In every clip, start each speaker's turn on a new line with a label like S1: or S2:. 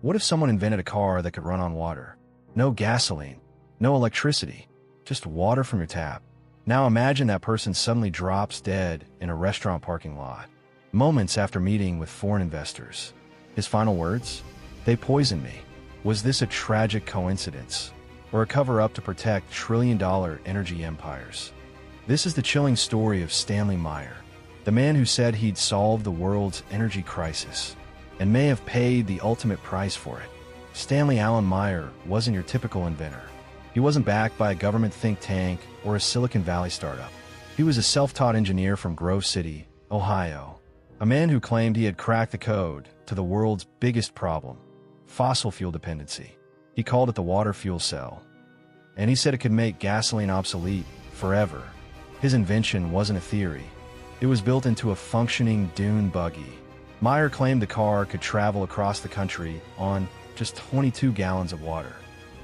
S1: What if someone invented a car that could run on water? No gasoline, no electricity, just water from your tap. Now imagine that person suddenly drops dead in a restaurant parking lot, moments after meeting with foreign investors. His final words? They poisoned me. Was this a tragic coincidence, or a cover-up to protect trillion-dollar energy empires? This is the chilling story of Stanley Meyer, the man who said he'd solve the world's energy crisis, and may have paid the ultimate price for it. Stanley Allen Meyer wasn't your typical inventor. He wasn't backed by a government think tank or a Silicon Valley startup. He was a self-taught engineer from Grove City, Ohio, a man who claimed he had cracked the code to the world's biggest problem, fossil fuel dependency. He called it the water fuel cell, and he said it could make gasoline obsolete forever. His invention wasn't a theory. It was built into a functioning dune buggy. Meyer claimed the car could travel across the country on just 22 gallons of water.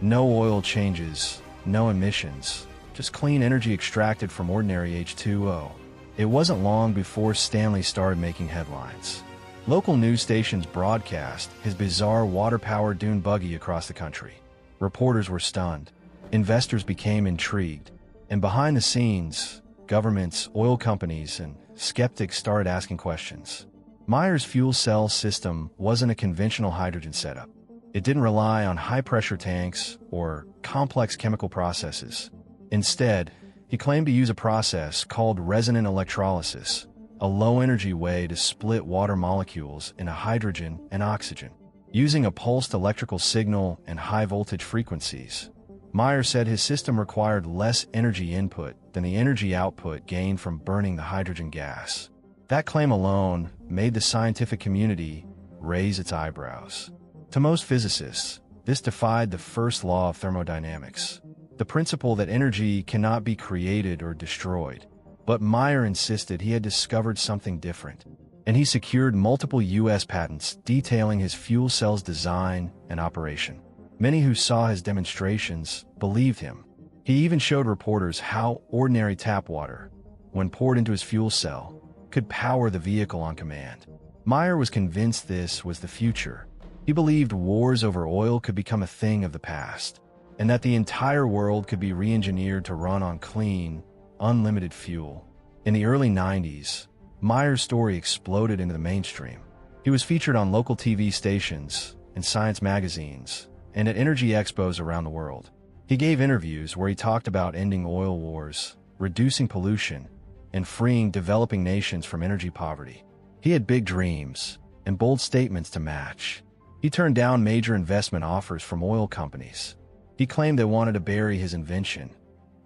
S1: No oil changes, no emissions, just clean energy extracted from ordinary H2O. It wasn't long before Stanley started making headlines. Local news stations broadcast his bizarre water-powered dune buggy across the country. Reporters were stunned. Investors became intrigued. And behind the scenes, governments, oil companies, and skeptics started asking questions. Meyer's fuel cell system wasn't a conventional hydrogen setup. It didn't rely on high-pressure tanks or complex chemical processes. Instead, he claimed to use a process called resonant electrolysis, a low-energy way to split water molecules into hydrogen and oxygen. Using a pulsed electrical signal and high-voltage frequencies, Meyer said his system required less energy input than the energy output gained from burning the hydrogen gas. That claim alone made the scientific community raise its eyebrows. To most physicists, this defied the first law of thermodynamics, the principle that energy cannot be created or destroyed. But Meyer insisted he had discovered something different, and he secured multiple U.S. patents detailing his fuel cell's design and operation. Many who saw his demonstrations believed him. He even showed reporters how ordinary tap water, when poured into his fuel cell, could power the vehicle on command. Meyer was convinced this was the future. He believed wars over oil could become a thing of the past, and that the entire world could be re-engineered to run on clean, unlimited fuel. In the early 90s, Meyer's story exploded into the mainstream. He was featured on local TV stations, in science magazines, and at energy expos around the world. He gave interviews where he talked about ending oil wars, reducing pollution, and freeing developing nations from energy poverty. He had big dreams and bold statements to match. He turned down major investment offers from oil companies. He claimed they wanted to bury his invention,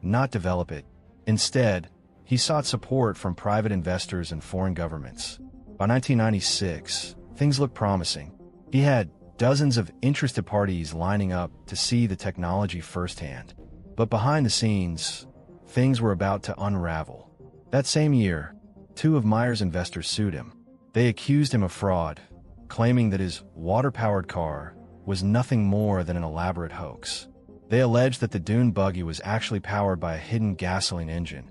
S1: not develop it. Instead, he sought support from private investors and foreign governments. By 1996, things looked promising. He had dozens of interested parties lining up to see the technology firsthand. But behind the scenes, things were about to unravel. That same year, 2 of Meyer's investors sued him. They accused him of fraud, claiming that his water-powered car was nothing more than an elaborate hoax. They alleged that the dune buggy was actually powered by a hidden gasoline engine,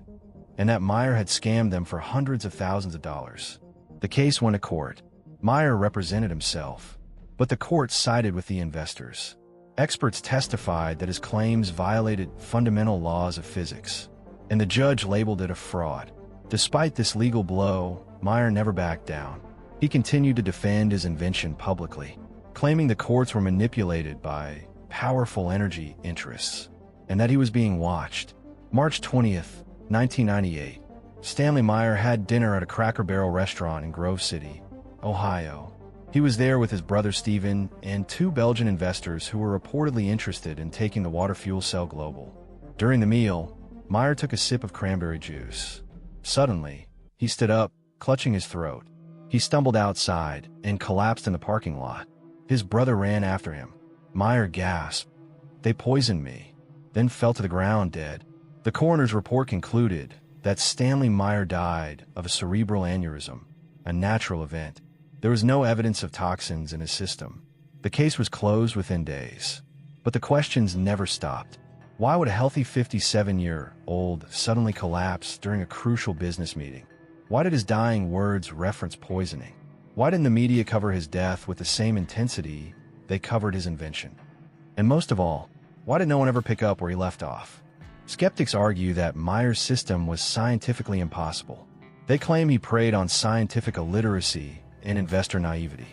S1: and that Meyer had scammed them for hundreds of thousands of dollars. The case went to court. Meyer represented himself, but the court sided with the investors. Experts testified that his claims violated fundamental laws of physics, and the judge labeled it a fraud. Despite this legal blow, Meyer never backed down. He continued to defend his invention publicly, claiming the courts were manipulated by powerful energy interests, and that he was being watched. March 20th, 1998, Stanley Meyer had dinner at a Cracker Barrel restaurant in Grove City, Ohio. He was there with his brother Stephen and 2 Belgian investors who were reportedly interested in taking the water fuel cell global. During the meal, Meyer took a sip of cranberry juice. Suddenly, he stood up, clutching his throat. He stumbled outside and collapsed in the parking lot. His brother ran after him. Meyer gasped, "They poisoned me," then fell to the ground dead. The coroner's report concluded that Stanley Meyer died of a cerebral aneurysm, a natural event. There was no evidence of toxins in his system. The case was closed within days. But the questions never stopped. Why would a healthy 57-year-old suddenly collapse during a crucial business meeting? Why did his dying words reference poisoning? Why didn't the media cover his death with the same intensity they covered his invention. And most of all, why did no one ever pick up where he left off? Skeptics argue that Meyer's system was scientifically impossible. They claim he preyed on scientific illiteracy and investor naivety.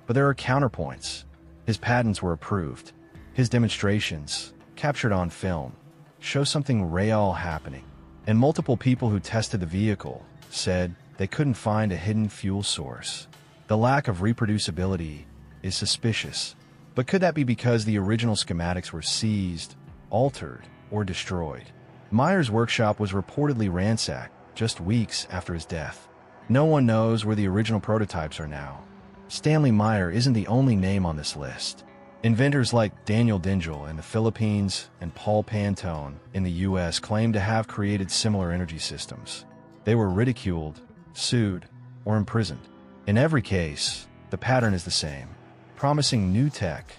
S1: But there are counterpoints. His patents were approved. His demonstrations, captured on film, show something real happening. And multiple people who tested the vehicle said they couldn't find a hidden fuel source. The lack of reproducibility is suspicious. But could that be because the original schematics were seized, altered, or destroyed? Meyer's workshop was reportedly ransacked just weeks after his death. No one knows where the original prototypes are now. Stanley Meyer isn't the only name on this list. Inventors like Daniel Dingell in the Philippines and Paul Pantone in the US claim to have created similar energy systems. They were ridiculed, sued, or imprisoned. In every case, the pattern is the same: promising new tech,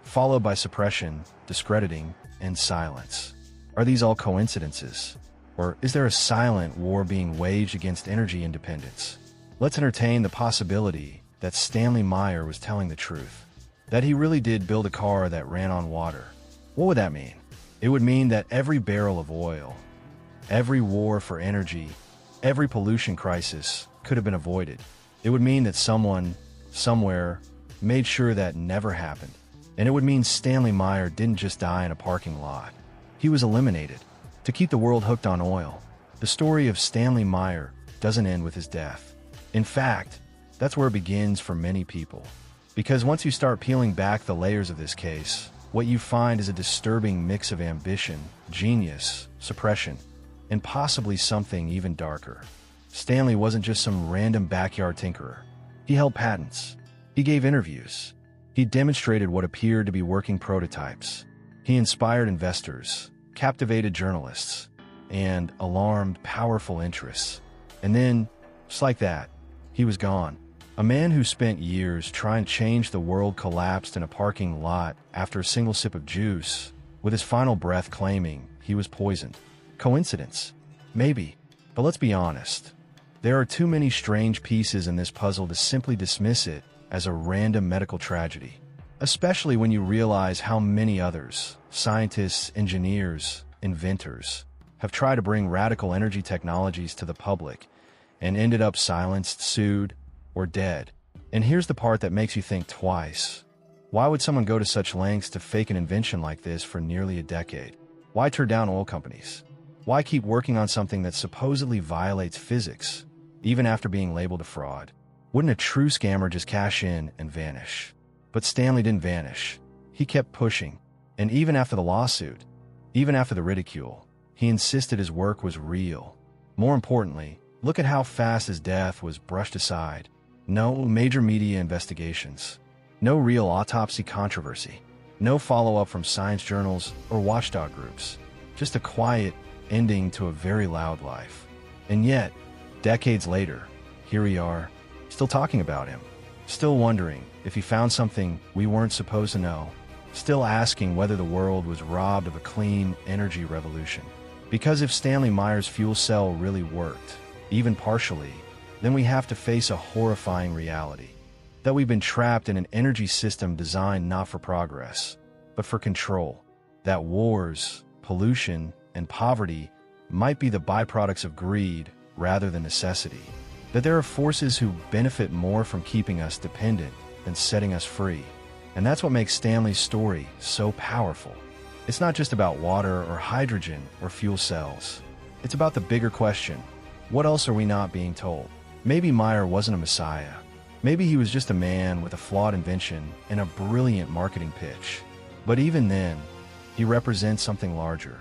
S1: followed by suppression, discrediting, and silence. Are these all coincidences? Or is there a silent war being waged against energy independence? Let's entertain the possibility that Stanley Meyer was telling the truth, that he really did build a car that ran on water. What would that mean? It would mean that every barrel of oil, every war for energy, every pollution crisis could have been avoided. It would mean that someone, somewhere, made sure that never happened. And it would mean Stanley Meyer didn't just die in a parking lot. He was eliminated to keep the world hooked on oil. The story of Stanley Meyer doesn't end with his death. In fact, that's where it begins for many people. Because once you start peeling back the layers of this case, what you find is a disturbing mix of ambition, genius, suppression, and possibly something even darker. Stanley wasn't just some random backyard tinkerer. He held patents. He gave interviews. He demonstrated what appeared to be working prototypes. He inspired investors, captivated journalists, and alarmed powerful interests. And then, just like that, he was gone. A man who spent years trying to change the world collapsed in a parking lot after a single sip of juice, with his final breath claiming he was poisoned. Coincidence? Maybe. But let's be honest. There are too many strange pieces in this puzzle to simply dismiss it as a random medical tragedy. Especially when you realize how many others, scientists, engineers, inventors, have tried to bring radical energy technologies to the public and ended up silenced, sued, or dead. And here's the part that makes you think twice. Why would someone go to such lengths to fake an invention like this for nearly a decade? Why tear down oil companies? Why keep working on something that supposedly violates physics, even after being labeled a fraud? Wouldn't a true scammer just cash in and vanish? But Stanley didn't vanish. He kept pushing. And even after the lawsuit, even after the ridicule, he insisted his work was real. More importantly, look at how fast his death was brushed aside. No major media investigations. No real autopsy controversy. No follow-up from science journals or watchdog groups. Just a quiet ending to a very loud life. And yet, decades later, here we are, still talking about him. Still wondering if he found something we weren't supposed to know. Still asking whether the world was robbed of a clean energy revolution. Because if Stanley Meyer's fuel cell really worked, even partially, then we have to face a horrifying reality. That we've been trapped in an energy system designed not for progress, but for control. That wars, pollution, and poverty might be the byproducts of greed rather than necessity. That there are forces who benefit more from keeping us dependent than setting us free. And that's what makes Stanley's story so powerful. It's not just about water or hydrogen or fuel cells. It's about the bigger question: what else are we not being told? Maybe Meyer wasn't a messiah. Maybe he was just a man with a flawed invention and a brilliant marketing pitch. But even then, he represents something larger.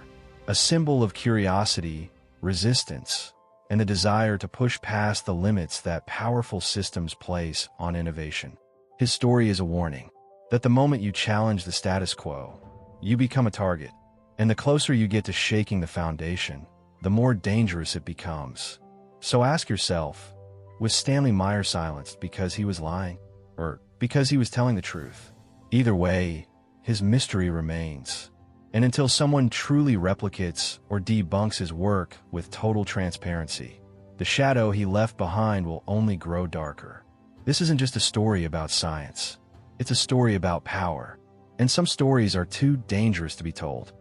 S1: A symbol of curiosity, resistance, and the desire to push past the limits that powerful systems place on innovation. His story is a warning that the moment you challenge the status quo, you become a target. And the closer you get to shaking the foundation, the more dangerous it becomes. So ask yourself, was Stanley Meyer silenced because he was lying, or because he was telling the truth? Either way, his mystery remains. And until someone truly replicates or debunks his work with total transparency, the shadow he left behind will only grow darker. This isn't just a story about science. It's a story about power. And some stories are too dangerous to be told.